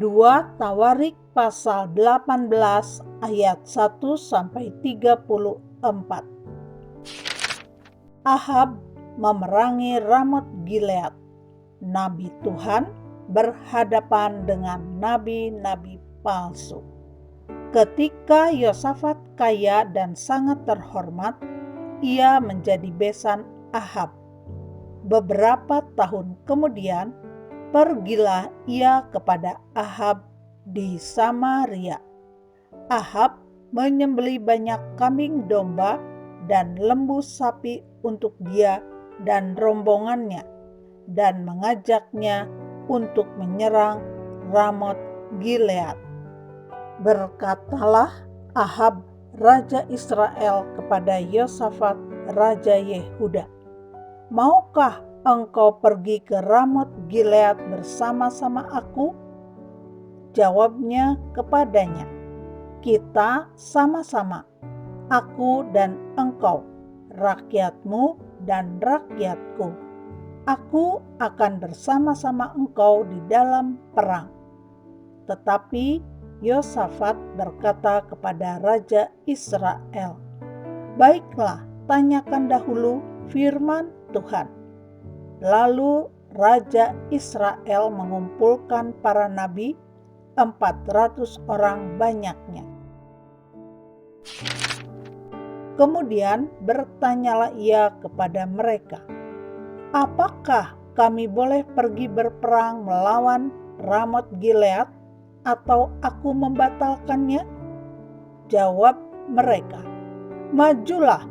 2 Tawarik pasal 18 ayat 1-34. Ahab memerangi Ramot Gilead. Nabi Tuhan berhadapan dengan nabi-nabi palsu. Ketika Yosafat kaya dan sangat terhormat, ia menjadi besan Ahab. Beberapa tahun kemudian, pergilah ia kepada Ahab di Samaria. Ahab menyembelih banyak kambing domba dan lembu sapi untuk dia dan rombongannya, dan mengajaknya untuk menyerang Ramot Gilead. Berkatalah Ahab raja Israel kepada Yosafat raja Yehuda, "Maukah engkau pergi ke Ramot Gilead bersama-sama aku?" Jawabnya kepadanya, "Kita sama-sama, aku dan engkau, rakyatmu dan rakyatku. Aku akan bersama-sama engkau di dalam perang." Tetapi Yosafat berkata kepada raja Israel, "Baiklah, tanyakan dahulu firman Tuhan." Lalu raja Israel mengumpulkan para nabi, 400 orang banyaknya. Kemudian bertanyalah ia kepada mereka, "Apakah kami boleh pergi berperang melawan Ramot Gilead, atau aku membatalkannya?" Jawab mereka, "Majulah,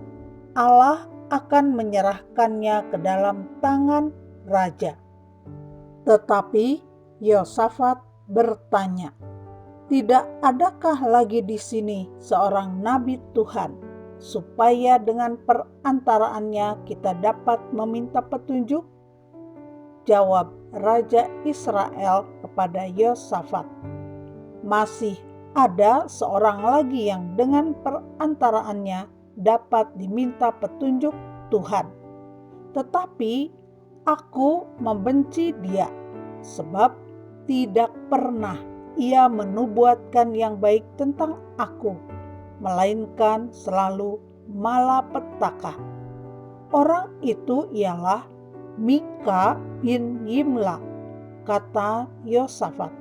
Allah akan menyerahkannya ke dalam tangan raja." Tetapi Yosafat bertanya, "Tidak adakah lagi di sini seorang nabi Tuhan, supaya dengan perantaraannya kita dapat meminta petunjuk?" Jawab raja Israel kepada Yosafat, "Masih ada seorang lagi yang dengan perantaraannya dapat diminta petunjuk Tuhan. Tetapi aku membenci dia, sebab tidak pernah ia menubuatkan yang baik tentang aku, melainkan selalu malapetaka. Orang itu ialah Mika bin Yimla." Kata Yosafat,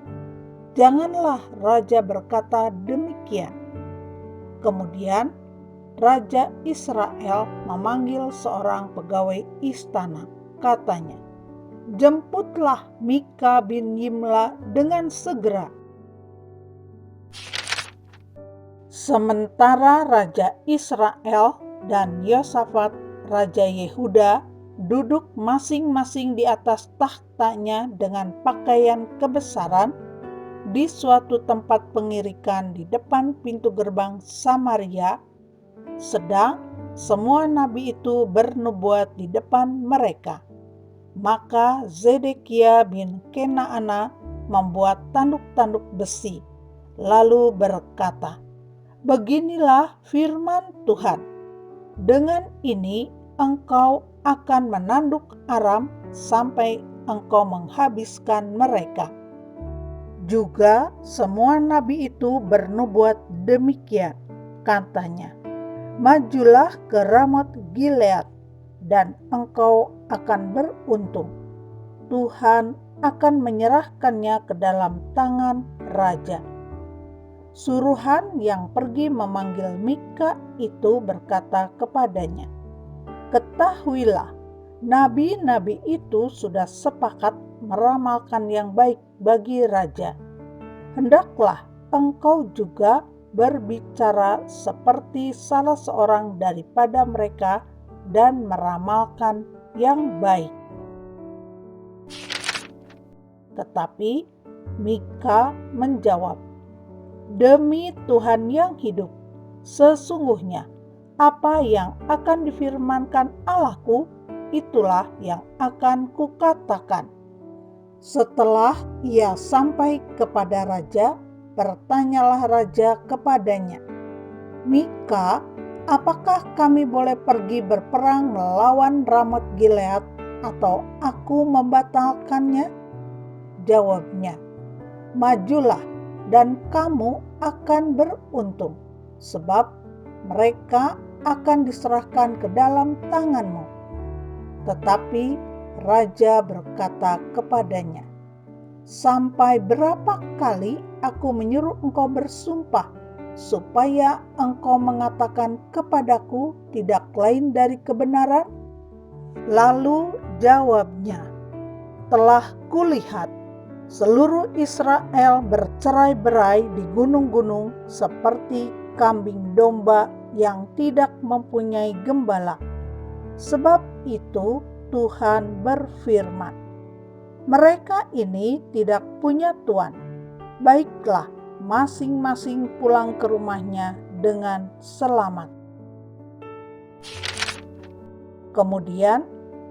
"Janganlah raja berkata demikian." Kemudian raja Israel memanggil seorang pegawai istana. Katanya, "Jemputlah Mika bin Yimla dengan segera." Sementara raja Israel dan Yosafat raja Yehuda duduk masing-masing di atas takhtanya dengan pakaian kebesaran di suatu tempat pengirikan di depan pintu gerbang Samaria, sedang semua nabi itu bernubuat di depan mereka. Maka Zedekia bin Kenaana membuat tanduk-tanduk besi, lalu berkata, "Beginilah firman Tuhan, dengan ini engkau akan menanduk Aram sampai engkau menghabiskan mereka." Juga semua nabi itu bernubuat demikian. Katanya, "Majulah ke Ramot Gilead, dan engkau akan beruntung. Tuhan akan menyerahkannya ke dalam tangan raja." Suruhan yang pergi memanggil Mika itu berkata kepadanya, "Ketahuilah, nabi-nabi itu sudah sepakat meramalkan yang baik bagi raja. Hendaklah engkau juga berbicara seperti salah seorang daripada mereka dan meramalkan yang baik." Tetapi Mika menjawab, "Demi Tuhan yang hidup, sesungguhnya apa yang akan difirmankan Allahku, itulah yang akan kukatakan." Setelah ia sampai kepada raja, bertanyalah raja kepadanya, "Mika, apakah kami boleh pergi berperang melawan Ramot Gilead, atau aku membatalkannya?" Jawabnya, majulah dan kamu akan beruntung, sebab mereka akan diserahkan ke dalam tanganmu. Tetapi raja berkata kepadanya, sampai berapa kali aku menyuruh engkau bersumpah, supaya engkau mengatakan kepadaku tidak lain dari kebenaran? Lalu jawabnya, telah kulihat seluruh Israel bercerai-berai di gunung-gunung seperti kambing domba yang tidak mempunyai gembala. Sebab itu Tuhan berfirman, mereka ini tidak punya tuan. Baiklah, masing-masing pulang ke rumahnya dengan selamat. Kemudian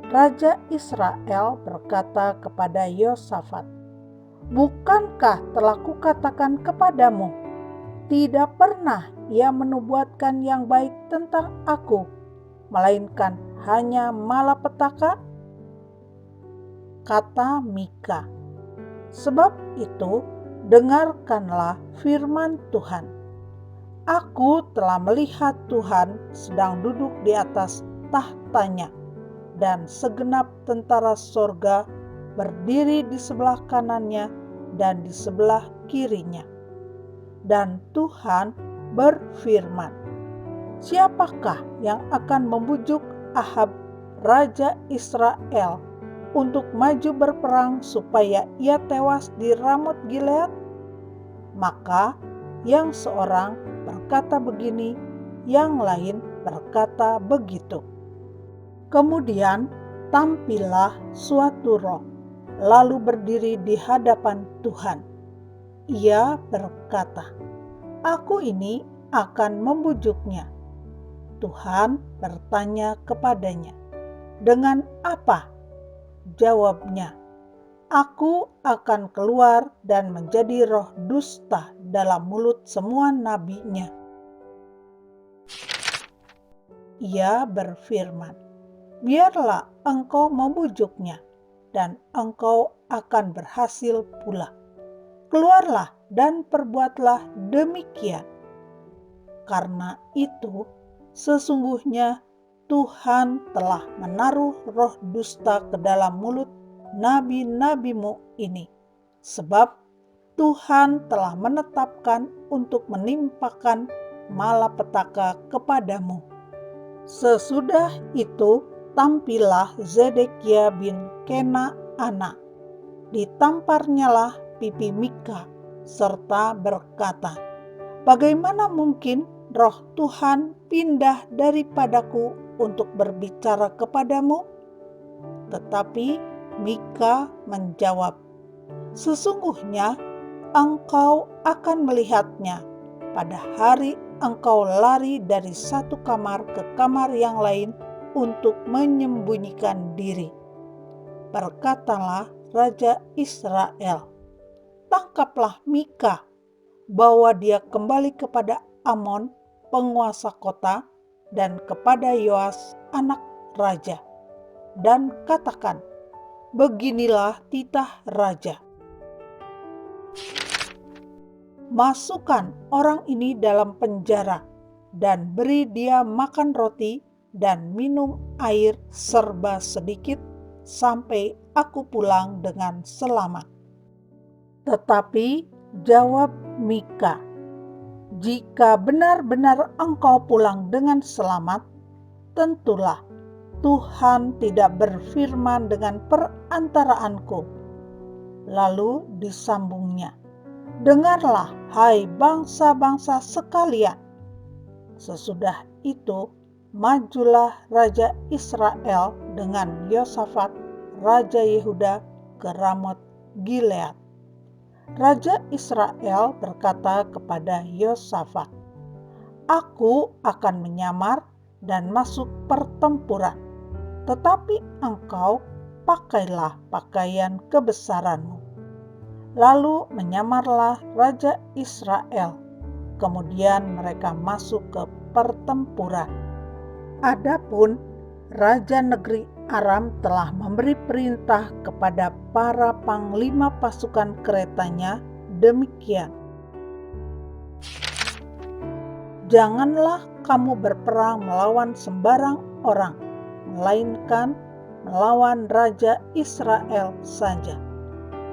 Raja Israel berkata kepada Yosafat, bukankah telah kukatakan kepadamu, tidak pernah ia menubuatkan yang baik tentang aku, melainkan hanya malapetaka? Kata Mika, sebab itu dengarkanlah firman Tuhan. Aku telah melihat Tuhan sedang duduk di atas tahtanya, dan segenap tentara sorga berdiri di sebelah kanannya dan di sebelah kirinya. Dan Tuhan berfirman, siapakah yang akan membujuk Ahab, raja Israel, untuk maju berperang supaya ia tewas di Ramot Gilead? Maka yang seorang berkata begini, yang lain berkata begitu. Kemudian tampillah suatu roh, lalu berdiri di hadapan Tuhan. Ia berkata, aku ini akan membujuknya. Tuhan bertanya kepadanya, dengan apa? Jawabnya, aku akan keluar dan menjadi roh dusta dalam mulut semua nabinya. Ia berfirman, biarlah engkau membujuknya, dan engkau akan berhasil pula. Keluarlah dan perbuatlah demikian. Karena itu, sesungguhnya Tuhan telah menaruh roh dusta ke dalam mulut nabi-nabimu ini, sebab Tuhan telah menetapkan untuk menimpakan malapetaka kepadamu. Sesudah itu tampillah Zedekia bin Kenaana. Ditamparnyalah pipi Mika serta berkata, bagaimana mungkin roh Tuhan pindah daripadaku untuk berbicara kepadamu? Tetapi Mika menjawab, sesungguhnya engkau akan melihatnya pada hari engkau lari dari satu kamar ke kamar yang lain untuk menyembunyikan diri. Berkatalah Raja Israel, tangkaplah Mika, bawa dia kembali kepada Amon, penguasa kota, dan kepada Yoas, anak raja, dan katakan, beginilah titah raja. Masukkan orang ini dalam penjara dan beri dia makan roti dan minum air serba sedikit sampai aku pulang dengan selamat. Tetapi jawab Mika, jika benar-benar engkau pulang dengan selamat, tentulah Tuhan tidak berfirman dengan perantaraanku. Lalu disambungnya, dengarlah hai bangsa-bangsa sekalian. Sesudah itu majulah Raja Israel dengan Yosafat, Raja Yehuda ke Ramot Gilead. Raja Israel berkata kepada Yosafat, aku akan menyamar dan masuk pertempuran, tetapi engkau pakailah pakaian kebesaranmu. Lalu menyamarlah Raja Israel, kemudian mereka masuk ke pertempuran. Adapun Raja negeri Aram telah memberi perintah kepada para panglima pasukan keretanya demikian, "Janganlah kamu berperang melawan sembarang orang, melainkan melawan Raja Israel saja."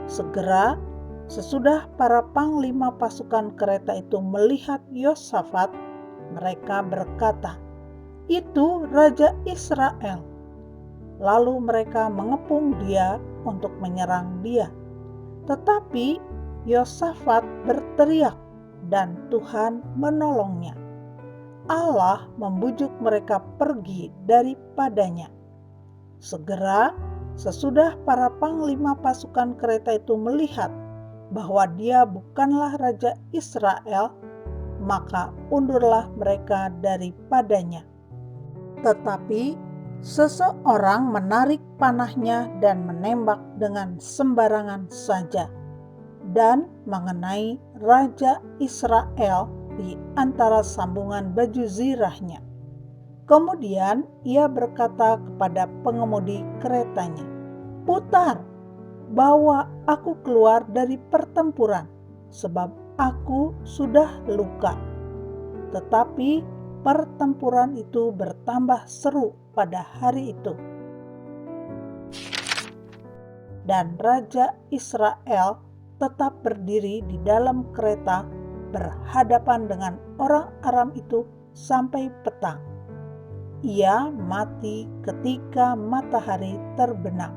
Segera sesudah para panglima pasukan kereta itu melihat Yosafat, mereka berkata, "Itu Raja Israel." Lalu mereka mengepung dia untuk menyerang dia. Tetapi Yosafat berteriak dan Tuhan menolongnya. Allah membujuk mereka pergi daripadanya. Segera sesudah para panglima pasukan kereta itu melihat bahwa dia bukanlah Raja Israel, maka undurlah mereka daripadanya. Tetapi seseorang menarik panahnya dan menembak dengan sembarangan saja, dan mengenai Raja Israel di antara sambungan baju zirahnya. Kemudian ia berkata kepada pengemudi keretanya, "Putar, bawa aku keluar dari pertempuran, sebab aku sudah luka." Tetapi pertempuran itu bertambah seru pada hari itu. Dan Raja Israel tetap berdiri di dalam kereta berhadapan dengan orang Aram itu sampai petang. Ia mati ketika matahari terbenam.